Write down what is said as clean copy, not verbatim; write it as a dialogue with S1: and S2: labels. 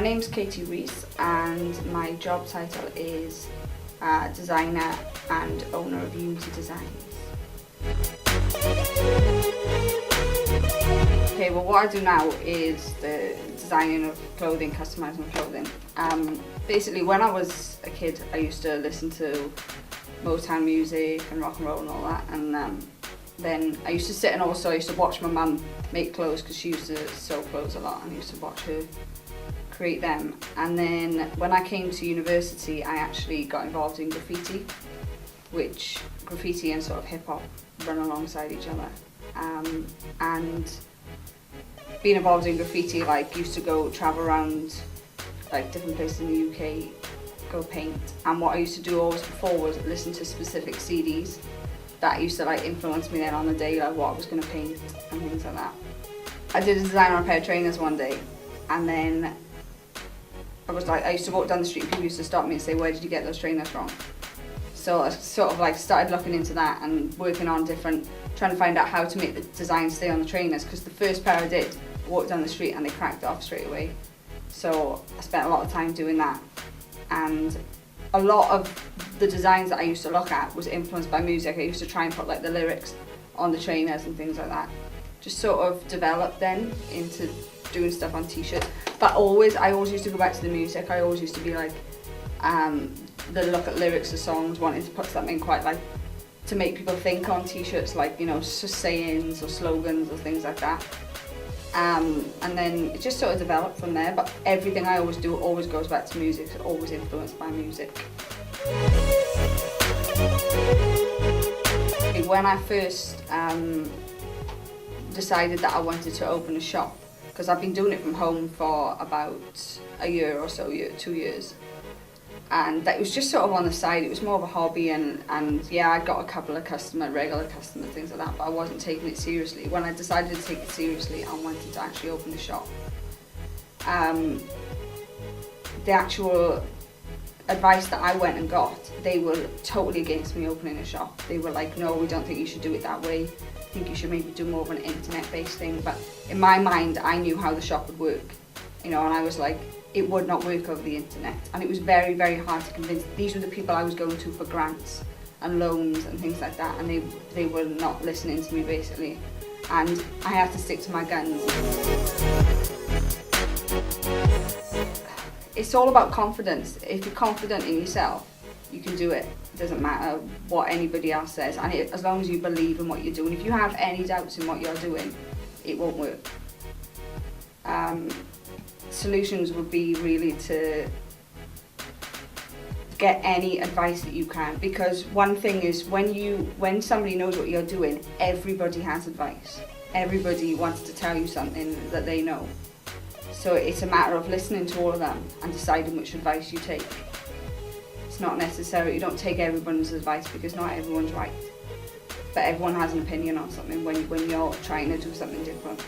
S1: name's Katy Rees and my job title is designer and owner of Unity Designs. Okay, well what I do now is the designing of clothing, customising clothing. Basically when I was a kid I used to listen to Motown music and rock and roll and all that, and then I used to sit and also I used to watch my mum make clothes because she used to sew clothes a lot, and I used to watch her create them. And then when I came to university I actually got involved in graffiti, which graffiti and sort of hip hop run alongside each other. And being involved in graffiti, like used to go travel around like different places in the UK, go paint, and what I used to do always before was listen to specific CDs that used to like influence me then on the day, like what I was going to paint and things like that. I did a design on a pair of trainers one day, and then I used to walk down the street and people used to stop me and say, where did you get those trainers from? So I sort of like started looking into that and working on trying to find out how to make the design stay on the trainers, because the first pair I did, walked down the street and they cracked off straight away. So I spent a lot of time doing that, and a lot of the designs that I used to look at was influenced by music. I used to try and put like the lyrics on the trainers and things like that. Just sort of developed then into doing stuff on t-shirts. But I always used to go back to the music. I always used to be like, look at lyrics of songs, wanting to put something quite like, to make people think on t-shirts, like, you know, just sayings or slogans or things like that. And then it just sort of developed from there, but everything I always do always goes back to music. It's always influenced by music. When I first decided that I wanted to open a shop, because I've been doing it from home for about a year or so, 2 years, and that was just sort of on the side. It was more of a hobby, and yeah, I got a couple of regular customers, things like that, but I wasn't taking it seriously. When I decided to take it seriously, I wanted to actually open a shop. The actual advice that I went and got, they were totally against me opening a shop. They were like, no, we don't think you should do it that way. I think you should maybe do more of an internet-based thing. But in my mind, I knew how the shop would work, you know, and I was like, it would not work over the internet. And it was very, very hard to convince. These were the people I was going to for grants and loans and things like that, and they were not listening to me basically. And I had to stick to my guns. It's all about confidence. If you're confident in yourself, you can do it. It doesn't matter what anybody else says, and as long as you believe in what you're doing. If you have any doubts in what you're doing, it won't work. Solutions would be really to get any advice that you can, because one thing is when somebody knows what you're doing, everybody has advice. Everybody wants to tell you something that they know. So it's a matter of listening to all of them and deciding which advice you take. It's not necessary, you don't take everyone's advice, because not everyone's right. But everyone has an opinion on something when you're trying to do something different.